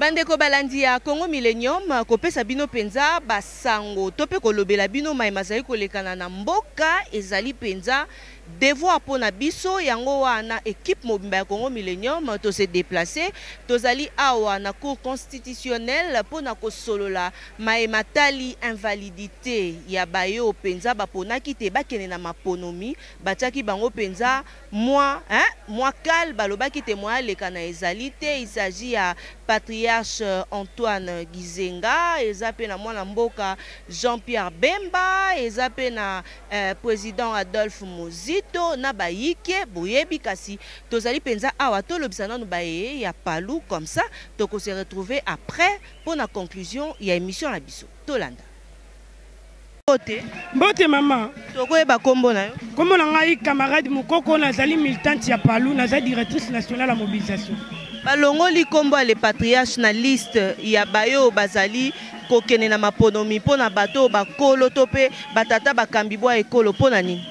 Bandeko balandi ya Congo Millennium kopesa bino penza basango tope kolobela bino mai mazali kolekana na mboka ezali penza devoir pour na biso yango wana équipe mobimba ya Congo Millennium to se déplacer tozali awa na cour constitutionnelle pour na kosolola mai matali invalidité ya bayo penza baponaki te bakene na maponomi batiaki bango penza moi kal balobaki te moi lekana ezali te il s'agit ya patriarche Antoine Gizenga ezape na mwana mboka Jean-Pierre Bemba ezape na président Adolphe Mozito na bayike boyebi kasi tozali penza awa tolobisana no baye ya palu comme ça toko se retrouver après pour la conclusion ya émission la biso tolanda Bote maman toko eba kombo na yo kombo na ngai camarade Mukoko nazali militante ya palu nazali directrice nationale à mobilisation balongoli kombo le patriarche na liste ya bayo bazali kokene na maponomi pona bato bakolo tope batata bakambi bwa ekolo pona nini.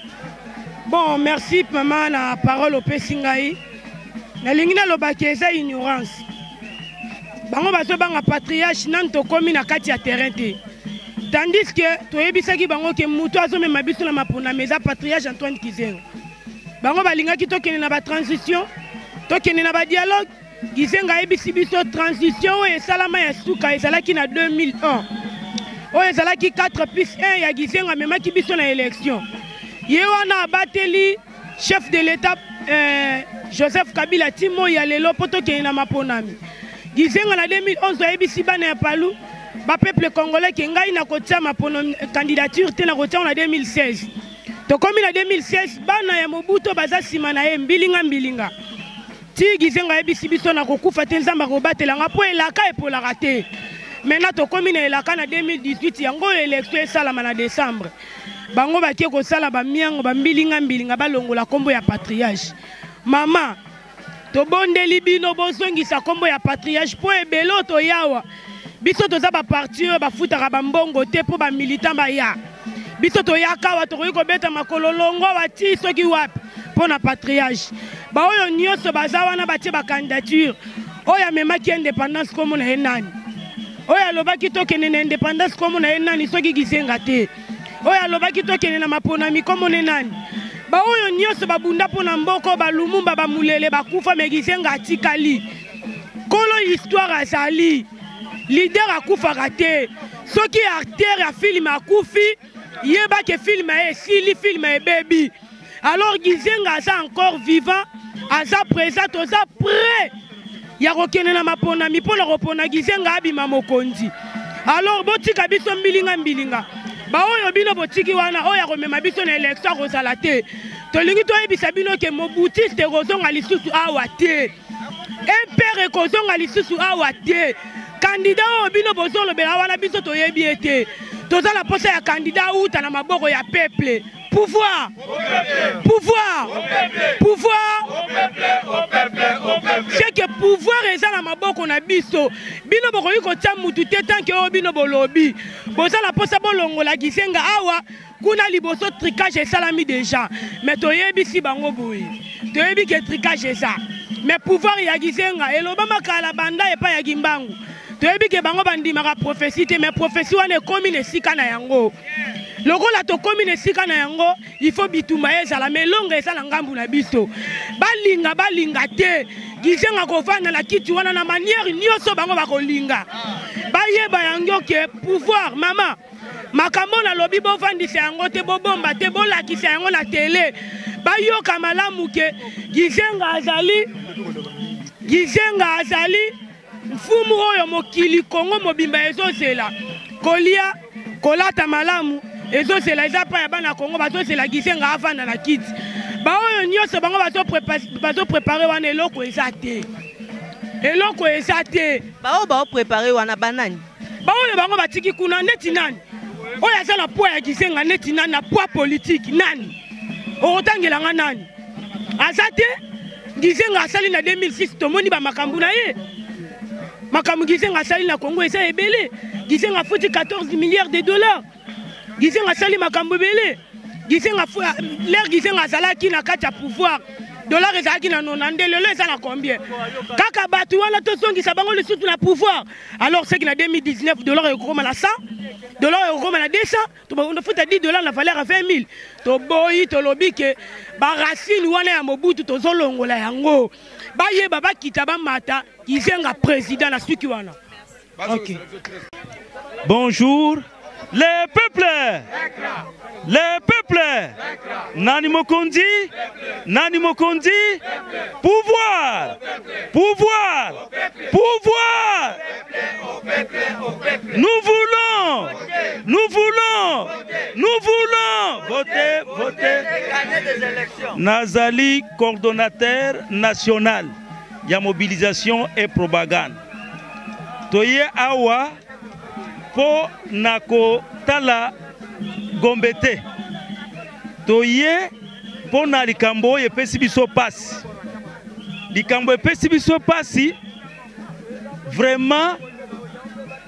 Bon, merci maman na parole au Pessingaï. Na lingina lobaki eza ignorance. Bango bazo banga patriarche nanto komi na kati ya terrain te. Tandis que toyebisaki bango ke mutu azomema biso na mapona meza patriarche Antoine Gizenga. Bango balingaki tokene na ba transition, tokene na ba dialogue. Gizenga ebisi biso transition et salama ya suka ezalaki na 2001. O ezalaki 4+1 ya Gizenga memaki biso na élection. Yewana abateli chef de l'état Joseph Kabila Timo ya lelo poto ke na maponami. Gizenga na 2011 ebisi bana ya palu ba peuple congolais ke ngai na kotia maponomi candidature te na kotia na 2016. To komi na 2016 bana ya Mobutu baza sima na ye mbilinga. Ti Gizenga ebisi biso na kokufa te nzamba ko batelanga po elaka epolaka te. Maintenant to komi na elaka na 2018 yango élection esalama na décembre. Bango bakie ko sala ba miango ba mbilinga balongola kombo ya patriarche. Mama to bondeli bino bozongisa kombo ya patriarche po ebelo to yawa. Biso to za ba parti ba futaka ba mbongo te po ba militant ba ya. Biso to yakawa to ko beta makololongo wati soki wapi po na patriarche. Ba oyo nyoso bazawa na batie ba candidature. Oya memaki indépendance komo na enani. Oya lobaki to kenene indépendance komo na enani soki Gizenga te. Oya lobaki tokene na maponami komo nenani. Ba oyo nyoso babunda pona mboko ba Lumumba ba mulele ba kufa me Gizenga atikali. Kolo histoire azali. Leader akufa raté. Soki acteur ya film akufi, yeba ke film e sili film e baby. Alors Gizenga aza encore vivant, aza présent, aza prêt. Ya kokene na maponami pona kopona Gizenga abima mokonzi. Alors botika biso mbilinga. Ba oyo bino botiki wana oya komema biso na élection kozala te tolingi toyebisa bino ke Mobutu te kozonga lisusu awa te impere kozonga lisusu awa te candidat oyo bino bozolobela wana biso toyebi ete tozala posa ya candidat uta na maboko ya peuple pouvoir c'est que pouvoir eza na maboko na biso bino bokoki kotia mutu te tanke oyo bino bolobi bozala posa bolongola Gizenga awa kuna liboso tricage esalami déjà mais toyebisi bango boye toyebi ke tricage eza mais pouvoir ya Gizenga eloba makala banda epa ya Gimbangu toyebi ke bango bandimaka prophétie te mais prophétie wana ekomi na esika na yango lokola to komi na esika na yango il faut bitumba ezala melonga ezala ngambu na biso balinga te Gizenga kovanda na kiti wana na manière nyonso bango bakolinga bayeba yango ke pouvoir mama makambo na lobi bovandisa yango te bobomba te bolakisa yango na télé bayoka malamu ke Gizenga azali mfumu oyo mokili Kongo mobimba ezozela kolia kolata malamu ezozela eza pa ya bana Kongo bazozela Gizenga avanda na kiti ba oyo nyonso bango bazo préparer wana eloko eza te ba oyo préparer wana banani ba oyo bango batiki kuna neti nani oyo aza na poids ya Gizenga neti nani na poids politique nani okotangelanga nani aza te Gizenga asali na 2006 tomoni ba makambu na ye makambu Gizenga asali na Congo eza ebele Gizenga futi 14 milliards de dollars Gizenga asali makambu ebele Gizenga l'air Gizenga azalaki na kati ya pouvoir dollar ezalaki na 90 lelo eza na combien kaka bato wana tosongisa bango lisusu na pouvoir alors c'est que na 2019 dollar ekokoma na 100 dollar ekokoma na 200 tofuta 10 dollars na valeur ya 20 000 toboyi tolobi ke baracine wana ya Mobutu tozolongola yango bayeba bakita bamata kizenga président na suki wana. Ok. Bonjour les peuples. Les peuples. Nani Mokondi. Nani Mokondi. Pouvoir. Pouvoir. Pouvoir. Nous voulons. Nous voulons. Nous voulons. Voter. Voter. Nazali, coordonnateur national. Il y a mobilisation et propagande. Toye awa. Po nako tala gombete toye po na likambo epesi biso pasi likambo epesi biso pasi vraiment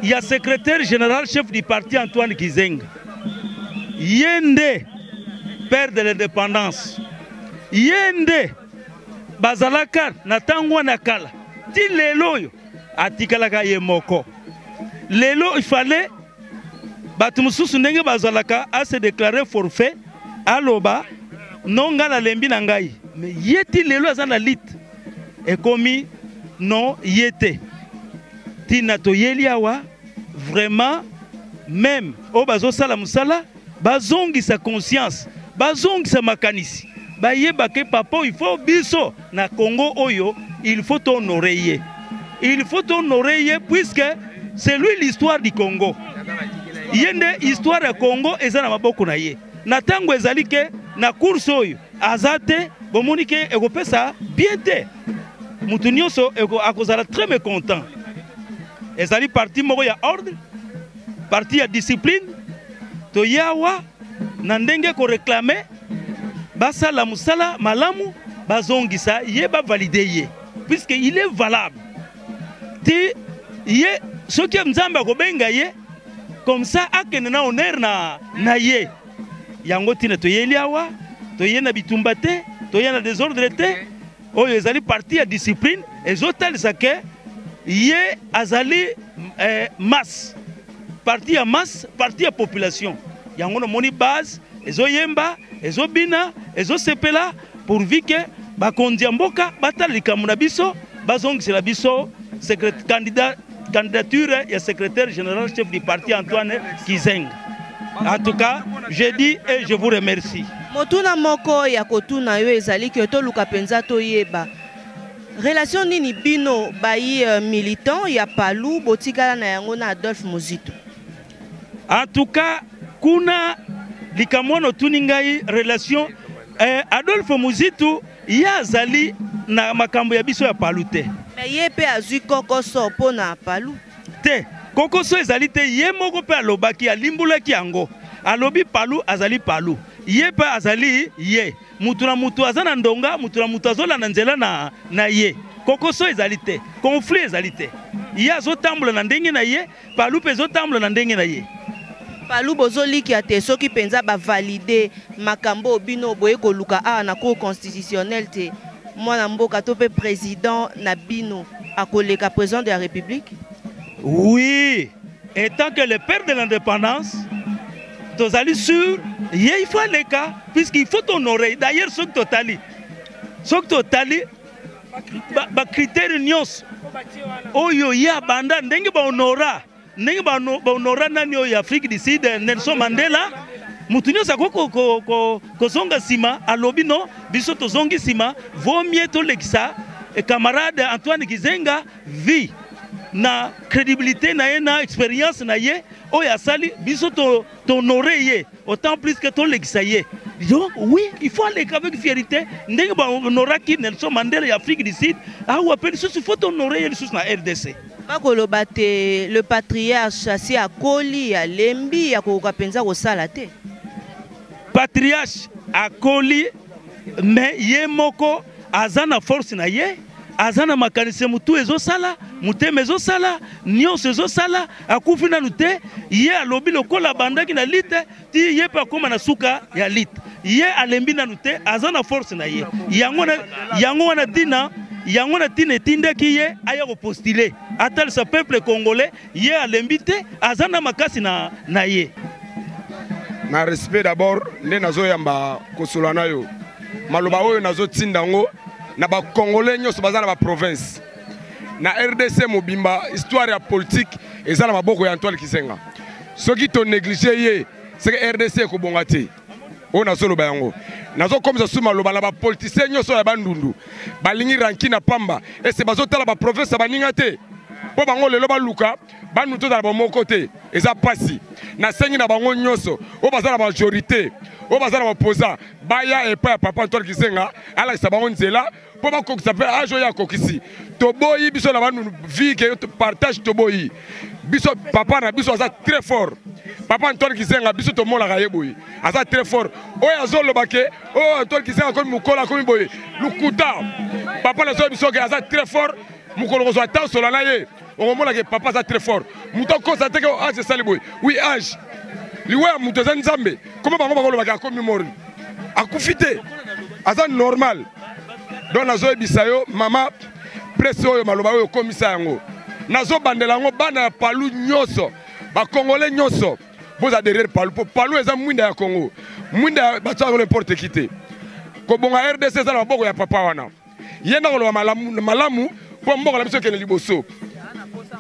il y a secrétaire général chef du parti Antoine Kizenga yende père de l'indépendance yende bazalaka na tango na kala ti lelo yo atikalaka ye moko. Lelo, il fallait Batumususu ndenge bazalaka à se déclarer forfait à Loba non ngala lembi nangai mais yeti lelo azana lit et commis non yete tina to yeliawa vraiment même o bazo sala musala bazongi sa conscience bazongi sa makanisi bayeba ke papa il faut biso na Congo oyo il faut honorer puisque c'est lui l'histoire du Congo. Yende histoire du Congo ezana maboko na ye. Na tango ezali ke na course oyo azate bomoni ke ekopesa bien te. Mutu nyonso akozala très mécontent. Ezali parti moko ya ordre, parti ya discipline. To yawa na ndenge ko réclamer basala musala malamu bazongisa ye ba valider ye puisque il est valable. Ti ye ce qui Mzamba kobenga ye comme ça akene na honneur na ye yango tina to yeli awa to yena bitumba te to yena désordre te oyo ezali parti ya discipline ezotalisa ke ye azali masse parti ya masse parti ya population yango na moni base ezoyemba ezobina ezosepela pourvu ke bakonzi mboka batalika muna biso bazongisela biso candidature et secrétaire général chef du parti Antoine Kizenga. En tout cas, je dis et je vous remercie. Motuna moko ya kotuna yo ezali ke to luka penza to yeba. Relation nini bino bayi militant ya palu botikala na yango na Adolphe Muzito. En tout cas, kuna likamono tuningai relation Adolphe Muzito ya zali na makambo ya biso ya palu te. Mais ye pe azui kokoso pona palu te kokoso ezali te ye moko pe alobaki alimbulaki yango alobi palu azali palu ye pe azali ye mutu na mutu azana ndonga mutu na mutu azola na nzela na ye kokoso ezali te conflit ezali te ye azotambola na ndenge na ye palu pe azotambola na ndenge na ye palu bozoliki ate soki penza ba valider makambo bino boye koluka na cour constitutionnelle te. Moi, mboka tope président Nabino a collègue président de la République. Oui, et tant que le père de l'indépendance, tu allez sûr, il faut les cas, puisqu'il faut honorer. D'ailleurs, ce que totali, ba critère nyos. Oyo ya banda ndenge ba honora nani oyo Afrique du Sud Nelson Mandela. Mutunyo sako ko zonga sima alobi no biso to zongi sima vaut mieux to lekisa et camarade Antoine Kizenga vie na crédibilité na ye na expérience na ye oya sali biso to honorer ye autant plus que to lekisa ye. Donc oui, il faut aller avec fierté ndenge ba honoraki Nelson Mandela ya Afrique du Sud a ou appelle sous faut honorer les sous na RDC. Bakoloba te le patriarche asi akoli ya lembi ya ko kapenza ko sala te. Patriarche akoli mais ye moko azana force na ye azana makanise mutu ezosala mutema ezosala nyonso ezosala akufi nanu te ye alobi lokola bandaki na lite ti ye mpe akóma na suka ya lite ye alembi nanu te aza na force na ye yango wana tina etindaki ye aya kopostule atalisa peuple congolais ye alembi te aza na makasi na ye na respect d'abord nde nazoyamba kosola na yo maloba oyo nazotinda ngo na ba congolais nyonso baza na ba province na RDC mobimba histoire ya politique eza na maboko ya Antoine Kisenga soki to négliger ye c'est que RDC ko bonga te o nazoloba yango nazokomisa suma loba na ba politicien nyonso ya bandundu balingi ranki na pamba ese bazotala ba province baninga te po bango lelo baluka banu to na ba moko te eza pasi na sengi na bango nyonso o baza na majorité o baza na opposant baya epa ya papa Antoine Kisenga ala sa bango nzela po ba kokisa pe ajo ya kokisi toboyi biso na banu vie que partage toboyi biso papa na biso aza très fort papa Antoine Kisenga biso to mola ga yeboyi aza très fort oyo azoloba ke o Antoine Kisenga ko mukola ko boyi lukuta papa na so biso ke aza très fort mukolo ko so ata solo na ye on mona ke papa aza très fort muto ko sa te ke age sali boyi oui age liwe muto za nzambe comment bango bakoloba ke ko mimori akufite aza normal donc nazo ebisa yo mama presse oyo maloba oyo komisa yango nazo bandela ngo bana palu nyonso ba congolais nyonso boza derrière palu palu eza mwinda ya Congo mwinda bato n'importe qui te ko bonga RDC za na boko ya papa wana yenda ko malamu po mboko la biso kene liboso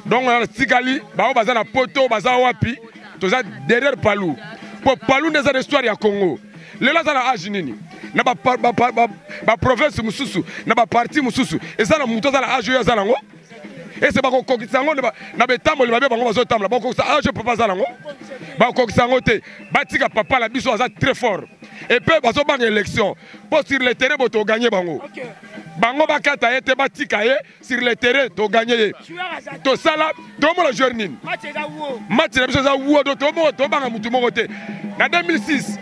donc on tikali ba baza na poto baza wapi toza derrière palu po palu ndeza histoire ya Congo lelo za na age nini na ba province mususu na ba parti mususu eza na muto za na age yo za nango ese ba kokokisa ngo na betambo libabe bango bazotambola ba kokisa age papa za nango ba kokisa ngo te batika papa la biso aza très fort et puis bazo bang élection pour sur le terrain bo to gagner bango bango bakata ete batika ye sur le terrain to gagner to sala to mo la journée match na biso za wo to banga mutu moko te na 2006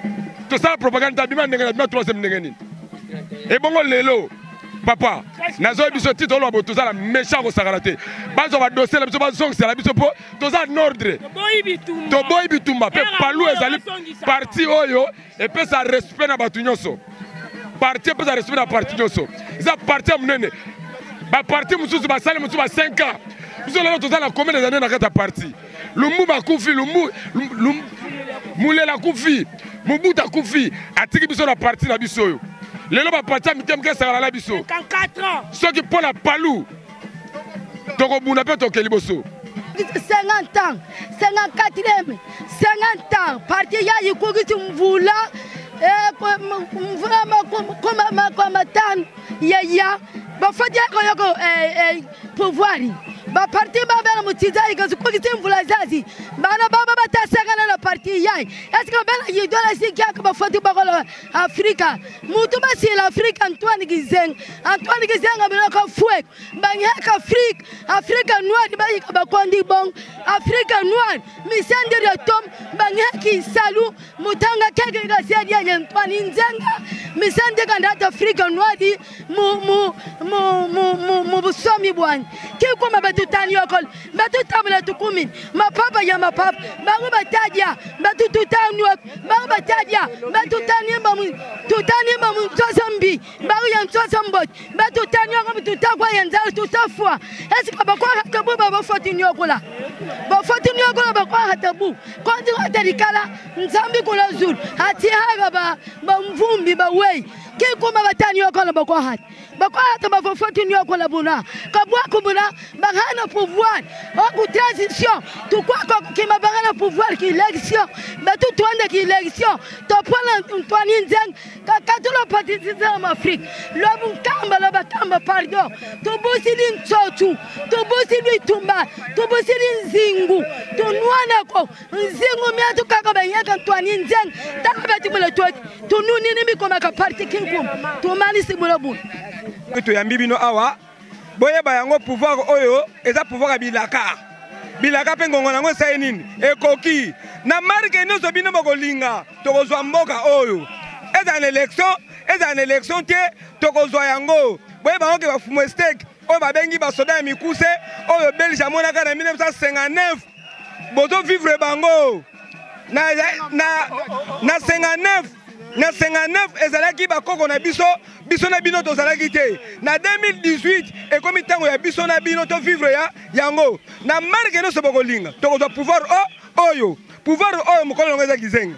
to sala propagande bima ndenge na bima 3e ndenge nini et bongo lelo papa nazo biso tito lo boto za la méchant ko sakala te bazo ba dossier la biso bazo c'est la biso po to za n'ordre to boy bitumba pe palu ezali parti oyo et pe ça respect na batu nyonso parti pe ça respect na parti nyonso za parti munene ba parti mususu ba sale mususu ba 5 ans biso lelo to za na combien des années na kata parti lumbu ba kufi lumbu mulela kufi mubuta kufi atiki biso na parti na biso yo lelo ba parti mitem ke sala la biso 54 ans ceux qui pour la palou toko buna pe tokeli boso 50 ans 54e 50 ans parti ya yikuki mvula mvula kama tano ya bafadi yako pouvoir ba parti baba na mutiza ikazikuki mvula zazi bana baba batasaka na parti yai est-ce que bana yidola sikia ka bafadi bakola Afrika mutu basi l'Afrique Antoine Kizenga bana ka fouet banyaka Afrique noire ba ka kondi bon Afrique noire misende de tom banyaki salu mutanga keke ga sedia Antoine Nzenga misende kanda Afrique noire mu busomi bwan kiko batutani yokol batutamula tukumi mapapa ya mapapa bangu batadia batututani bangu batadia batutani mamu tozambi bangu ya tozambot batutani yoko tutakwa yanzalo tutafua esika bakwa hatabu bafoti nyokola bakwa hatabu konti watarikala nzambi kula zulu hati haga ba mvumbi ba wei kikuma batani yokol bakwa hata bafoti nyokola buna kabwa kubuna bagana pouvoir au transition tout quoi qui m'a bagana pouvoir qui élection mais tout tourne qui élection to prendre Antoine Nzenga ka tout le parti en Afrique le bakamba pardon to bosili nchochu to bosili tumba to bosili nzingu to nwana ko nzingu miatu kaka banyaka Antoine Nzenga takabati bole to nuni nimi koma ka parti kinkum to mani simulabu to yambibino awa boye bayango pouvoir oyo eza pouvoir bilaka pe ngongo nango sai nini ekoki na marque nyonso bino bakolinga tokozwa mboka oyo eza na élection te tokozwa yango boye bango ke bafumo stake oyo babengi basoda ya mikuse oyo belge amonaka na 1959 bozo vivre bango na 59 na 59 ezalaki bakoko na biso na bino tozalaki te na 2018 ekomi ntango ya biso na bino to vivre ya yango na marke nyonso bokolinga tokozwa pouvoir oyo mokolo nango eza kizenga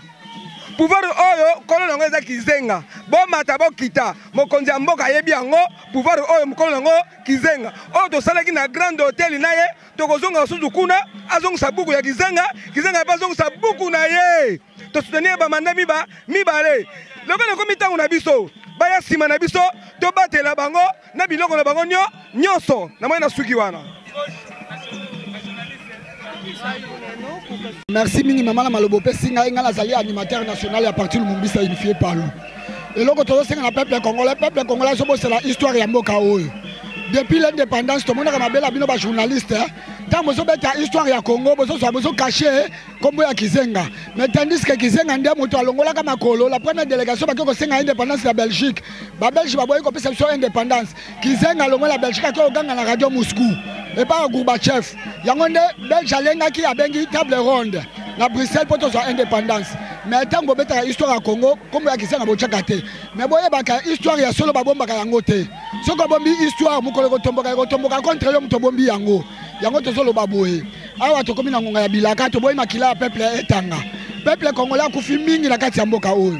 pouvoir oyo kolo nango eza kizenga bomata bokita mokonzi ya mboka ayebi yango pouvoir oyo mokolo nango kizenga oyo tosalaki na grande hotel na ye tokozonga susu kuna azongisa buku ya kizenga mpe azongisa buku na ye tosoutenir bamanda mibale lokola ekomi ntango na biso baya nsima na biso tobatela bango na biloko na bango nyonso na moi na suki wana. Merci mingi maman na malobo pe singa inga nazali animateur national ya parti Lumumbisa unifié par l'eau. Eloko tozo senga na peuple congolais so bosela histoire ya mboka oyo. Depuis l'indépendance to mona ka mabela bino ba journaliste tant bozo beta histoire ya Congo bozo caché comme ya Kizenga. Mais tandis que Kizenga ndé moto alongola ka makolo la première délégation ba ko senga indépendance la Belgique. Ba Belgique ba boye ko pesa biso indépendance. Kizenga longola la Belgique ko ganga na radio Moscou. Et pas Gorbatchev. Yango nde Belge alengaki abengi table ronde na Bruxelles pour toute indépendance. Mais tant que beta histoire à Congo comme ya Kizenga bochaka te. Mais boye baka histoire ya solo babomba ka yango te. Soko bombi histoire mukolo ko tomboka contre yo muto bombi yango. Yango to solo baboye. Awa to komi na ngonga ya bilaka to boye makila peuple etanga. Peuple congolais akufi mingi na kati ya mboka oyo.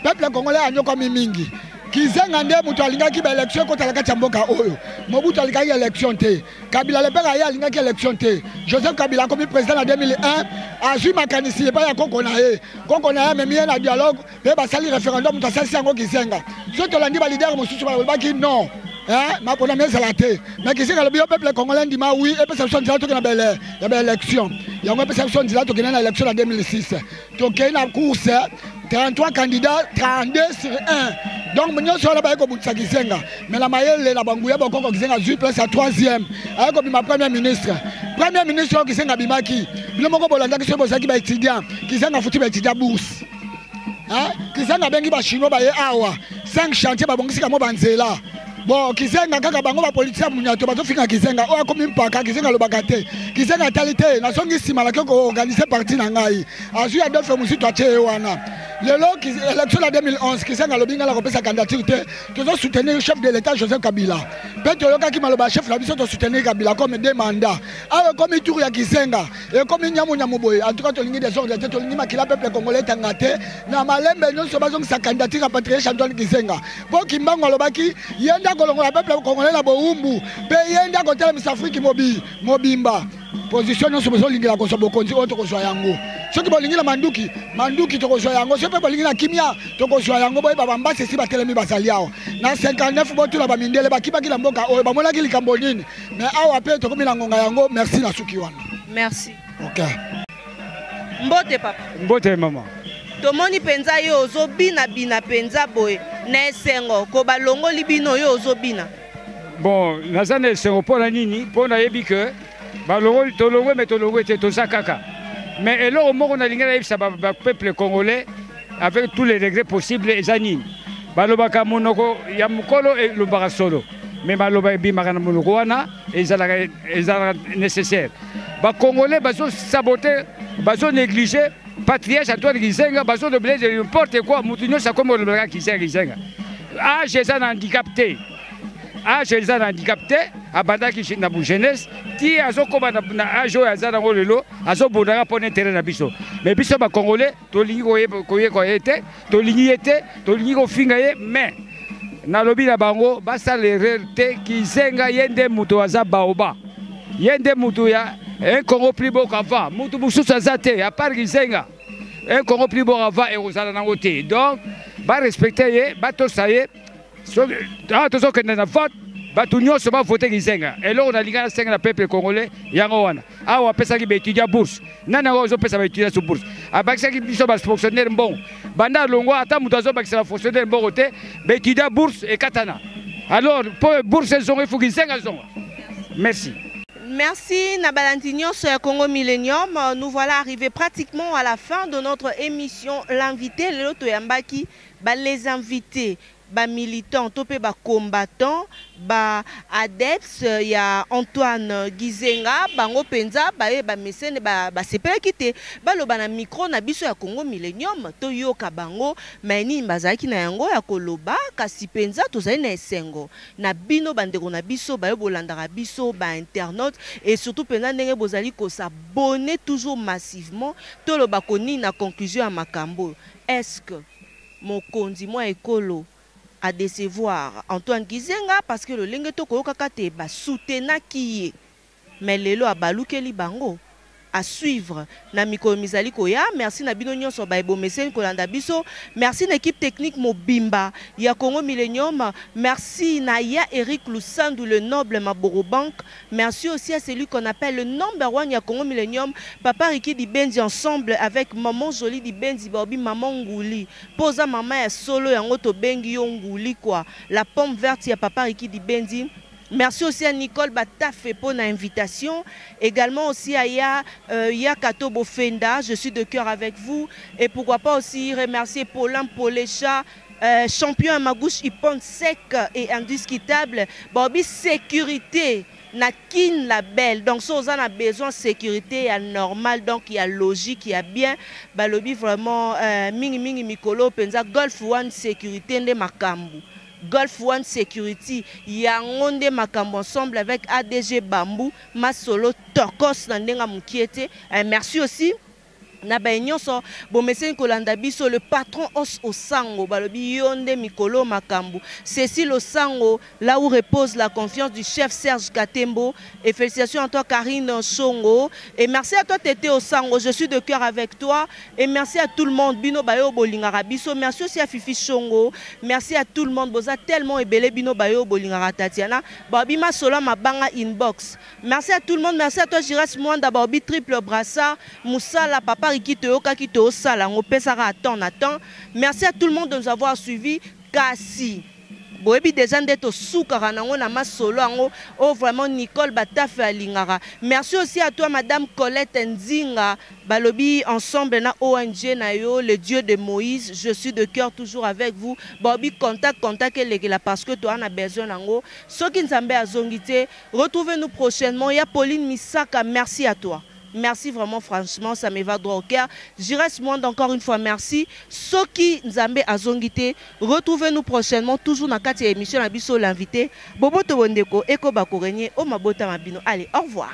Peuple congolais anyoko mingi. Kizenga nde mutu alingaki ba election ko talaka cha mboka oyo. Mobutu alingaki election te. Kabila le père ya alingaki election te. Joseph Kabila comme président en 2001 azui makanisi pa ya koko na ye. Koko na ye memie na dialogue pe ba sali référendum mutu asali yango Kizenga. Soto landi ba leader mosusu ba baki non. Ma pour la te. Mais Kizenga le peuple congolais dit ma oui et puis ça son dialogue na belle ya ba election. Yango pe ça son dialogue na élection en 2006. To na course 33 candidats 32 sur 1. Donc nous sommes là pour Kizenga. Mais la maille la bangouya boko Kizenga zui place à 3e. Avec ma première ministre. Premier ministre Kizenga bimaki. Bino moko bolanda ki bosaki ba étudiant. Kizenga futi ba étudiant bourse. Kizenga bengi ba chinois ba ye awa. 5 chantiers ba bongisi ka mo banzela. Bon, Kizenga kaka bango ba politicien munyato bazo finga Kizenga o akomi mpaka Kizenga lobaka te. Kizenga talité na songi sima la ko organiser parti na ngai. Azu ya dofe musi to ache wana. Lelo élection la 2011 Kizenga lobinga la kopesa candidature te. Tozo soutenir le chef de l'état Joseph Kabila. Peto yoka ki maloba chef la biso to soutenir Kabila comme deux mandats. Awe comme tour ya Kizenga et comme nyamu boye. En tout cas to lingi des ordres to lingi makila peuple congolais tangate na malembe nyonso bazong sa candidature à patriarche Antoine Kizenga. Po kimbango lobaki yenda kolongola peuple congolais na boumbu pe yenda kotela misafriki mobimba position nyonso bozolingi la koso bokonzi oyo tokozwa yango soki bolingi na manduki tokozwa yango soki bolingi na kimia tokozwa yango boyeba bambasi esi batelemi basali awa na 59 botula bamindele bakibaki na mboka oyo bamonaki likambo nini mais awa mpe tokomi na ngonga yango merci na suki wana. Merci. Ok. Mbote papa. Mbote mama. Tomoni penza yo ozobina penza boye na esengo ko balongo libino yo ozobina. Bon, nazana esengo pona nini pona yebi que balongo tolongo mais tolongo te tosakaka. Mais eloko moko na lingala yebisa ba peuple congolais avec tous les regrets possibles ezanini. Balobaka monoko ya mukolo et lobaka solo. Mais baloba ebimaka na monoko wana ezalaka nécessaire. Ba congolais bazo saboter, bazo négliger patriarche Antoine Kizenga, bazo de blé de n'importe quoi, moutinho ça comme le Kizenga. Ah, j'ai un handicapé. Ah, j'ai un handicapé. Abanda qui na bu jeunesse, ti azo koma na ajo ya zana ngolelo, azo bodanga pour intérêt na biso. Mais biso ba congolais, to lingi ko yete, to lingi yete, to lingi ko finga ye, mais na lobi na bango basa le rete Kizenga yende muto aza baoba. Yende muto ya un Congo plus beau qu'avant, mutu mususu azate, à part Kizenga. Un Congo plus beau qu'avant et osala nangote. Donc, ba respecter ye, ba tosaye. Attention que na vote, ba tunyo se ba voter Kizenga. Et là on a lingana senga na peuple congolais yango wana. Awa pesa ki ba étudier bourse. Nana ozo pesa ba étudier sur bourse. Abakisa ki biso ba fonctionnaire bon. Banda longwa ata mutu azo bakisa fonctionnaire bon côté, ba étudier bourse et katana. Alors pour bourse zongo il faut Kizenga zongo. Merci. Merci Nabalantignon sur Congo Millennium. Nous voilà arrivés pratiquement à la fin de notre émission. L'invité, Lelo Toyambaki, les invités. ba militant to pe ba combattant ba adepts ya Antoine Gizenga bango penza ba e ba mesene ba sepela kite ba loba na micro na biso ya Congo Millennium to yoka bango mani bazaki na yango ya koloba kasi penza tozali na esengo na bino bandeko na biso ba bolandaka biso ba internautes et surtout penza ndenge bozali ko s'abonner toujours massivement to loba koni na conclusion à makambo. Est-ce que mon kondi moi ekolo à décevoir Antoine Gizenga parce que le lenge to ko kakate ba soutenir qui mais lelo abalukeli bango à suivre na mikolo mizali koya. Merci na bino nyonso ba ebomeseni kolanda biso. Merci na équipe technique mobimba ya Congo Millennium. Merci na ya Eric Lusandu le noble Maboro Bank. Merci aussi à celui qu'on appelle le number one ya Congo Millennium, Papa Riki di Benzi ensemble avec maman Jolie di Benzi Bobby maman Nguli. Posa maman ya solo ya ngoto bengi yo Nguli quoi. La pomme verte ya Papa Riki di Benzi. Merci aussi à Nicole Batafé pour l'invitation. Également aussi à Yakato Bofenda, je suis de cœur avec vous. Et pourquoi pas aussi remercier Paulin Polécha, champion à Magouche Ipon sec et indiscutable. Bobby sécurité. Na kin la belle, donc si on a besoin de sécurité, il y a normal, donc il y a logique, il y a bien. Balobi vraiment mingi mikolo penza Golf One sécurité de Makambu. Golf One Security, yangonde makambo ensemble avec ADG Bambou, Masolo Tokos Nandenga Mukiete. Merci aussi. Na nyonso bomeseni kolanda biso le patron os Osango balobi yonde mikolo makambu Cécile Osango, là où repose la confiance du chef Serge Katembo, et félicitations à toi Karine Songo, et merci à toi Tété Osango, je suis de cœur avec toi, et merci à tout le monde Bino Bayo Bolingara biso, merci aussi à Fifi Songo, merci à tout le monde boza tellement ebele Bino Bayo Bolingara Tatiana Babima Sola Mabanga inbox, merci à tout le monde, merci à toi Jiras Mwanda Babi triple brassard Moussala Papa merci à tout le monde de nous avoir suivis. Kasi boebi déjà d'être soukara nango na masolo ango oh vraiment Nicole Batafe alingara. Merci aussi à toi madame Colette Nzinga balobi ensemble na ONG na yo le Dieu de Moïse, je suis de cœur toujours avec vous. Bobi contact la parce que toi on a besoin nango. Soki nzambe azongite, retrouvez-nous prochainement. Ya Pauline Misaka, merci à toi. Merci vraiment, franchement, ça me va droit au cœur. J'irai monde encore une fois, merci. Soki Nzambe Azongite, retrouvez-nous prochainement, toujours dans la émission, l'invité. Bobo Tobondeko, Eko Bakorenye, Omabota Mabino. Allez, au revoir.